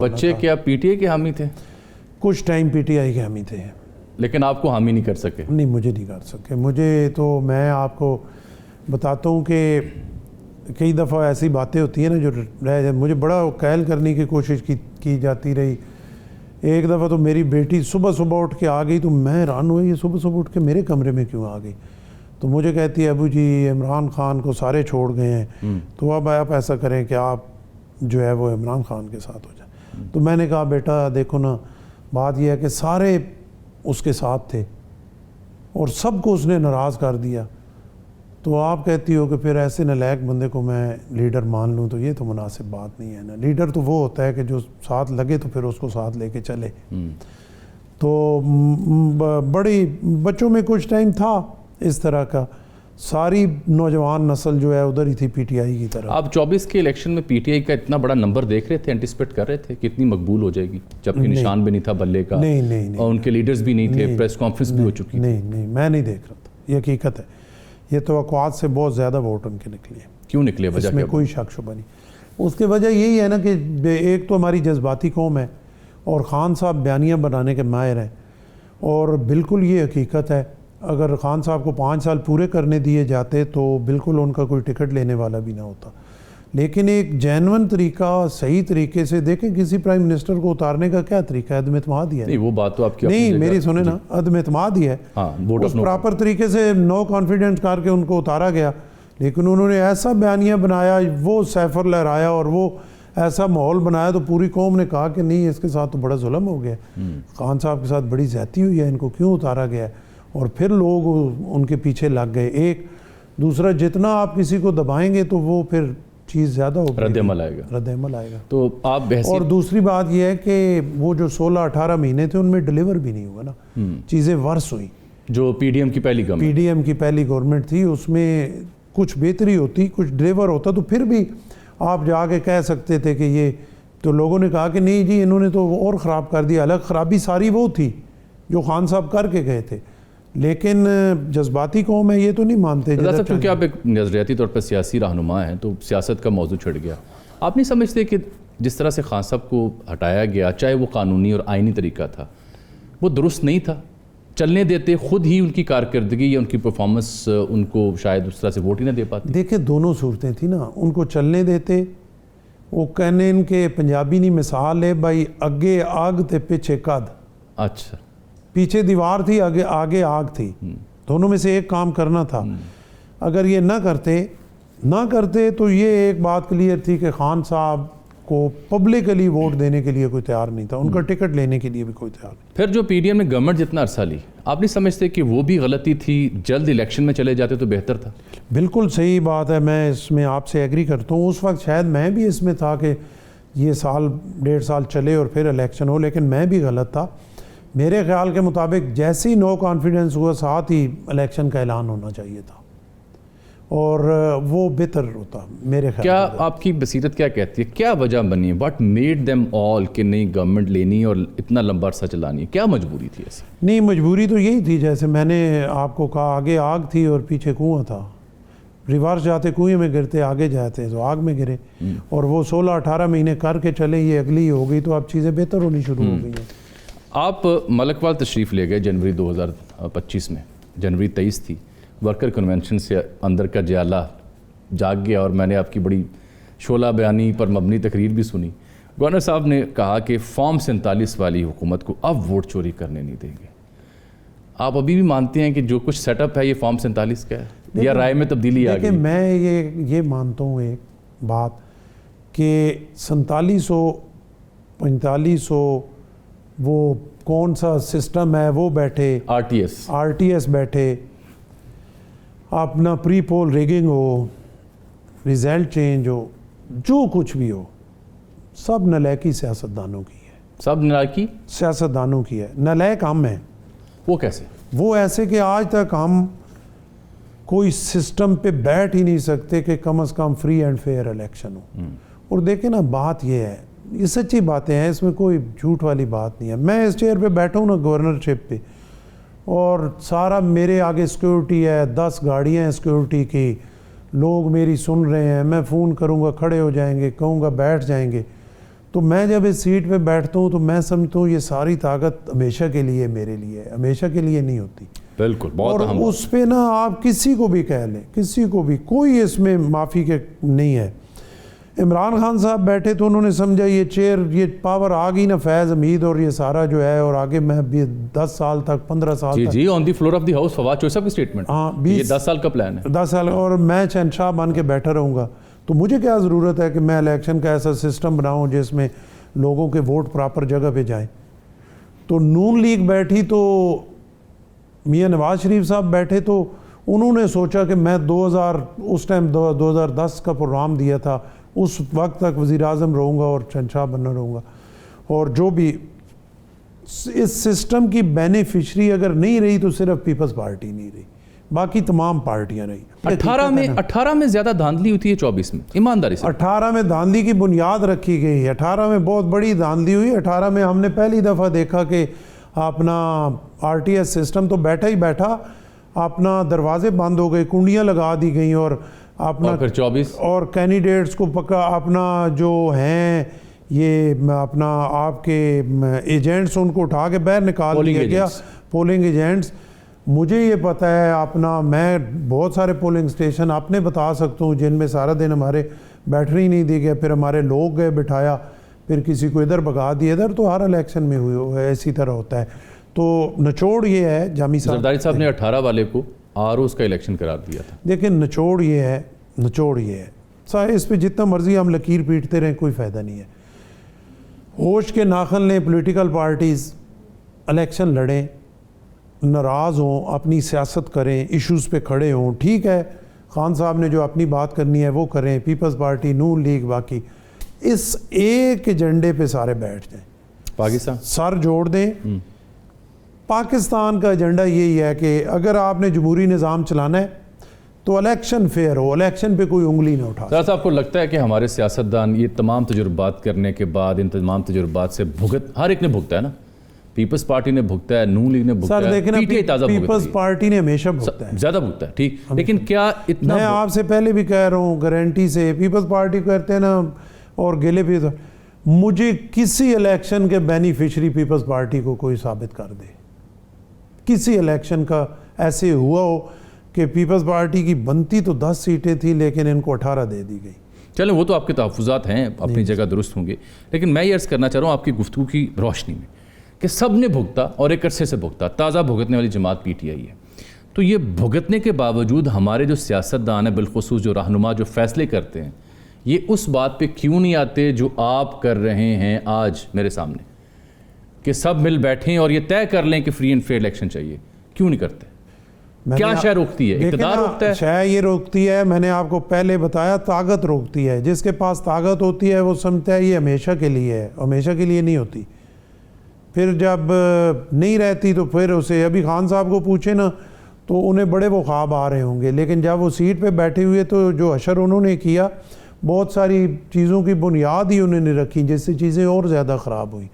بچے کیا P T I کے حامی تھے؟ کچھ ٹائم پی ٹی آئی کے حامی تھے، لیکن آپ کو حامی نہیں کر سکے؟ نہیں، مجھے نہیں کر سکے۔ مجھے تو میں آپ کو بتاتا ہوں کہ کئی دفعہ ایسی باتیں ہوتی ہیں نا جو رہ جائے، مجھے بڑا قائل کرنے کی کوشش کی جاتی رہی۔ ایک دفعہ تو میری بیٹی صبح اٹھ کے آ گئی تو میں حیران ہوئی، یہ صبح اٹھ کے میرے کمرے میں کیوں آ گئی؟ تو مجھے کہتی ہے ابو جی عمران خان کو سارے چھوڑ گئے ہیں، تو اب آپ ایسا کریں کہ آپ جو ہے وہ عمران خان کے ساتھ ہو جائیں۔ تو میں نے کہا بیٹا دیکھو نا، بات یہ ہے کہ سارے اس کے ساتھ تھے اور سب کو اس نے ناراض کر دیا، تو آپ کہتی ہو کہ پھر ایسے نالائق بندے کو میں لیڈر مان لوں، تو یہ تو مناسب بات نہیں ہے نا۔ لیڈر تو وہ ہوتا ہے کہ جو ساتھ لگے تو پھر اس کو ساتھ لے کے چلے۔ تو بڑی بچوں میں کچھ ٹائم تھا اس طرح کا، ساری نوجوان نسل جو ہے ادھر ہی تھی پی ٹی آئی کی طرف۔ آپ 24 کے الیکشن میں پی ٹی آئی کا اتنا بڑا نمبر دیکھ رہے تھے، انٹیسپیٹ کر رہے تھے کہ اتنی مقبول ہو جائے گی، جبکہ نشان بھی نہیں تھا بلے کا، اور ان کے لیڈرز بھی نہیں تھے، پریس کانفرنس بھی ہو چکی؟ نہیں، میں نہیں دیکھ رہا تھا، یہ حقیقت ہے۔ یہ توقعات سے بہت زیادہ ووٹ ان کے نکلے ہیں۔ کیوں نکلے؟ وجہ اس میں کوئی شک شبہ نہیں۔ اس کی وجہ یہی ہے نا کہ ایک تو ہماری جذباتی قوم ہے اور خان صاحب بیانیاں بنانے کے ماہر ہیں، اور بالکل یہ حقیقت ہے، اگر خان صاحب کو 5 سال پورے کرنے دیے جاتے تو بالکل ان کا کوئی ٹکٹ لینے والا بھی نہ ہوتا۔ لیکن ایک جینون طریقہ، صحیح طریقے سے دیکھیں، کسی پرائم منسٹر کو اتارنے کا کیا طریقہ ہے؟ عدم اعتماد ہی ہے۔ نہیں، وہ بات تو آپ کی نہیں، میری سنیں نا، عدم اعتماد ہی ہے۔ اس پراپر طریقے سے نو کانفیڈنس کر کے ان کو اتارا گیا، لیکن انہوں نے ایسا بیانیہ بنایا، وہ سیفر لہرایا اور وہ ایسا ماحول بنایا تو پوری قوم نے کہا کہ نہیں، اس کے ساتھ تو بڑا ظلم ہو گیا، خان صاحب کے ساتھ بڑی زیادتی ہوئی ہے، ان کو کیوں اتارا گیا ہے؟ اور پھر لوگ ان کے پیچھے لگ گئے۔ ایک دوسرا، جتنا آپ کسی کو دبائیں گے تو وہ پھر چیز زیادہ ہوگی، رد عمل آئے گا۔ تو آپ اور دوسری بات یہ ہے کہ وہ جو 16-18 مہینے تھے ان میں ڈیلیور بھی نہیں ہوا نا، چیزیں ورس ہوئی۔ جو پی ڈی ایم کی پہلی گورنمنٹ تھی، اس میں کچھ بہتری ہوتی، کچھ ڈیلیور ہوتا تو پھر بھی آپ جا کے کہہ سکتے تھے کہ یہ، تو لوگوں نے کہا کہ نہیں جی انہوں نے تو اور خراب کر دیا۔ الگ خرابی ساری وہ تھی جو خان صاحب کر کے گئے تھے، لیکن جذباتی قوم ہے، یہ تو نہیں مانتے۔ کیونکہ آپ ایک نظریاتی طور پر سیاسی رہنما ہیں تو سیاست کا موضوع چھڑ گیا۔ آپ نہیں سمجھتے کہ جس طرح سے خان صاحب کو ہٹایا گیا، چاہے وہ قانونی اور آئینی طریقہ تھا، وہ درست نہیں تھا؟ چلنے دیتے، خود ہی ان کی کارکردگی یا ان کی پرفارمنس ان کو شاید اس طرح سے ووٹ ہی نہ دے پاتی۔ دیکھیں دونوں صورتیں تھیں نا، ان کو چلنے دیتے، وہ کہنے ان کے پنجابی نہیں مثال ہے بھائی، اگے آگ تے پیچھے قد۔ اچھا، پیچھے دیوار تھی، آگے آگ تھی، دونوں میں سے ایک کام کرنا تھا۔ اگر یہ نہ کرتے تو یہ ایک بات کلیئر تھی کہ خان صاحب کو پبلکلی ووٹ دینے کے لیے کوئی تیار نہیں تھا، ان کا ٹکٹ لینے کے لیے بھی کوئی تیار نہیں۔ پھر جو پی ڈی ایم نے گورنمنٹ جتنا عرصہ لی، آپ نہیں سمجھتے کہ وہ بھی غلطی تھی؟ جلد الیکشن میں چلے جاتے تو بہتر تھا۔ بالکل صحیح بات ہے، میں اس میں آپ سے ایگری کرتا ہوں۔ اس وقت شاید میں بھی اس میں تھا کہ یہ 1.5 سال چلے اور پھر الیکشن ہو، لیکن میں بھی غلط تھا۔ میرے خیال کے مطابق جیسی نو کانفیڈنس ہوا، ساتھ ہی الیکشن کا اعلان ہونا چاہیے تھا، اور وہ بہتر ہوتا میرے خیال۔ کیا آپ کی بصیرت کیا کہتی ہے، کیا وجہ بنی ہے، واٹ میڈ دیم آل کہ نہیں گورنمنٹ لینی اور اتنا لمبا عرصہ چلانی ہے؟ کیا مجبوری تھی ایسی؟ نہیں، مجبوری تو یہی تھی، جیسے میں نے آپ کو کہا، آگے آگ تھی اور پیچھے کنواں تھا۔ ریورس جاتے کنویں میں گرتے، آگے جاتے تو آگ میں گرے، اور وہ 16-18 مہینے کر کے چلے، یہ اگلی ہو گئی تو اب چیزیں بہتر ہونی شروع ہو گئی ہیں۔ آپ ملک وال تشریف لے گئے جنوری 2025 میں، جنوری 23 تھی، ورکر کنونشن سے اندر کا جیالہ جاگ گیا، اور میں نے آپ کی بڑی شعلہ بیانی پر مبنی تقریر بھی سنی۔ گورنر صاحب نے کہا کہ فارم 47 والی حکومت کو اب ووٹ چوری کرنے نہیں دیں گے۔ آپ ابھی بھی مانتے ہیں کہ جو کچھ سیٹ اپ ہے یہ فارم 47 کا ہے، یا رائے میں تبدیلی آ گئی؟ دیکھیں، میں یہ مانتا ہوں ایک بات کہ 4700 4500 وہ کون سا سسٹم ہے، وہ بیٹھے آر ٹی ایس بیٹھے، اپنا پری پول ریگنگ ہو، ریزلٹ چینج ہو، جو کچھ بھی ہو، سب نالائکی سیاستدانوں کی ہے۔ سب نالائکی سیاستدانوں کی ہے۔ نالائک ہم ہیں۔ وہ کیسے؟ وہ ایسے کہ آج تک ہم کوئی سسٹم پہ بیٹھ ہی نہیں سکتے کہ کم از کم فری اینڈ فیئر الیکشن ہو۔ اور دیکھیں نا، بات یہ ہے، یہ سچی باتیں ہیں، اس میں کوئی جھوٹ والی بات نہیں ہے۔ میں اس چیئر پہ بیٹھا ہوں نا گورنرشپ پہ، اور سارا میرے آگے سیکیورٹی ہے، 10 گاڑیاں ہیں سیکیورٹی کی، لوگ میری سن رہے ہیں، میں فون کروں گا کھڑے ہو جائیں گے، کہوں گا بیٹھ جائیں گے۔ تو میں جب اس سیٹ پہ بیٹھتا ہوں تو میں سمجھتا ہوں یہ ساری طاقت ہمیشہ کے لیے میرے لیے ہے، ہمیشہ کے لیے نہیں ہوتی. بالکل، بہت اہم. اور اس پہ نا آپ کسی کو بھی کہہ لیں، کسی کو بھی، کوئی اس میں معافی کے نہیں ہے. عمران خان صاحب بیٹھے تو انہوں نے سمجھا یہ چیئر، یہ پاور آ گئی نا فیض حمید اور یہ سارا جو ہے، اور آگے میں 10 سال تک 15 سال تک جی on the floor of the house Fawad Chaudhry صاحب کی اسٹیٹمنٹ، ہاں یہ 10 سال کا پلان ہے. 10 سال اور میں شہنشاہ بن کے بیٹھا رہوں گا. تو مجھے کیا ضرورت ہے کہ میں الیکشن کا ایسا سسٹم بناؤں جس میں لوگوں کے ووٹ پراپر جگہ پہ جائیں. تو نون لیگ بیٹھی تو میاں نواز شریف صاحب بیٹھے تو انہوں نے سوچا کہ میں 2010 کا پروگرام دیا تھا، اس وقت تک وزیر اعظم رہوں گا اور شہنشاہ بنا رہوں گا. اور جو بھی اس سسٹم کی بینیفیشری اگر نہیں رہی تو صرف پیپلز پارٹی نہیں رہی، باقی تمام پارٹیاں رہی. 18 میں زیادہ دھاندلی ہوتی ہے 24 میں، ایمانداری سے. 18 میں دھاندلی کی بنیاد رکھی گئی، 18 میں بہت بڑی دھاندلی ہوئی. 18 میں ہم نے پہلی دفعہ دیکھا کہ اپنا آر ٹی ایس سسٹم تو بیٹھا ہی بیٹھا، اپنا دروازے بند ہو گئے، کنڈیاں لگا دی گئیں، اور اپنا پھر 24 اور کینڈیڈیٹس کو پکا اپنا جو ہیں یہ اپنا آپ کے ایجنٹس ان کو اٹھا کے باہر نکال دیا گیا، پولنگ ایجنٹس. مجھے یہ پتہ ہے اپنا، میں بہت سارے پولنگ اسٹیشن اپنے بتا سکتا ہوں جن میں سارا دن ہمارے بیٹھنے ہی نہیں دی گئے، پھر ہمارے لوگ گئے بٹھایا، پھر کسی کو ادھر بھگا دیا ادھر. تو ہر الیکشن میں ہوئی ایسی طرح ہوتا ہے. تو نچوڑ یہ ہے جامی صاحب، زرداری صاحب نے 18 والے کو ROs کا الیکشن قرار دیا تھا. دیکھیں نچوڑ یہ ہے اس پہ جتنا مرضی ہم لکیر پیٹتے رہیں کوئی فائدہ نہیں ہے. ہوش کے ناخن لیں پولیٹیکل پارٹیز، الیکشن لڑیں، ناراض ہوں، اپنی سیاست کریں، ایشوز پہ کھڑے ہوں. ٹھیک ہے، خان صاحب نے جو اپنی بات کرنی ہے وہ کریں، پیپلز پارٹی، نون لیگ، باقی اس ایک ایجنڈے پہ سارے بیٹھ جائیں، پاکستان سر جوڑ دیں. پاکستان کا ایجنڈا یہی ہے کہ اگر آپ نے جمہوری نظام چلانا ہے تو الیکشن فیئر ہو، الیکشن پہ کوئی انگلی نہ اٹھا. سر صاحب کو لگتا ہے کہ ہمارے سیاستدان یہ تمام تجربات کرنے کے بعد، ان تمام تجربات سے ہر ایک نے بھگتا ہے نا، پیپلز پارٹی نے بھگتا ہے، نون لیگ نے بھگتا ہے، سر دیکھیں نا، پی ٹی آئی تازہ پیپلز پارٹی نے ہمیشہ بھگتا ہے، زیادہ بھگتا ہے. ٹھیک، لیکن کیا اتنا، میں آپ سے پہلے بھی کہہ رہا ہوں گارنٹی سے، پیپلز پارٹی کہتے ہیں نا اور گلے بھی، مجھے کسی الیکشن کے بینیفیشری پیپلز پارٹی کو کوئی ثابت کر دے، کسی الیکشن کا ایسے ہوا ہو کہ پیپلز پارٹی کی بنتی تو 10 سیٹیں تھیں لیکن ان کو 18 دے دی گئی. چلیں وہ تو آپ کے تحفظات ہیں، اپنی جگہ درست ہوں گے، لیکن میں یہ عرض کرنا چاہ رہا ہوں آپ کی گفتگو کی روشنی میں کہ سب نے بھگتا اور ایک عرصے سے بھگتا، تازہ بھگتنے والی جماعت PTI ہے. تو یہ بھگتنے کے باوجود ہمارے جو سیاستدان ہیں، بالخصوص جو رہنما جو فیصلے کرتے ہیں، یہ اس بات پہ کیوں نہیں آتے جو آپ کر رہے ہیں آج میرے سامنے، کہ سب مل بیٹھیں اور یہ طے کر لیں کہ فری اینڈ فیئر الیکشن چاہیے؟ کیوں نہیں کرتے؟ کیا شے روکتی ہے؟ اقتدار روکتا ہے؟ شے یہ روکتی ہے، میں نے آپ کو پہلے بتایا، طاقت روکتی ہے. جس کے پاس طاقت ہوتی ہے وہ سمجھتا ہے یہ ہمیشہ کے لیے ہے، ہمیشہ کے لیے نہیں ہوتی. پھر جب نہیں رہتی تو پھر اسے، ابھی خان صاحب کو پوچھے نا تو انہیں بڑے وہ خواب آ رہے ہوں گے، لیکن جب وہ سیٹ پہ بیٹھے ہوئے تو جو حشر انہوں نے کیا، بہت ساری چیزوں کی بنیاد ہی انہوں نے رکھی جس سے چیزیں اور زیادہ خراب ہوئیں.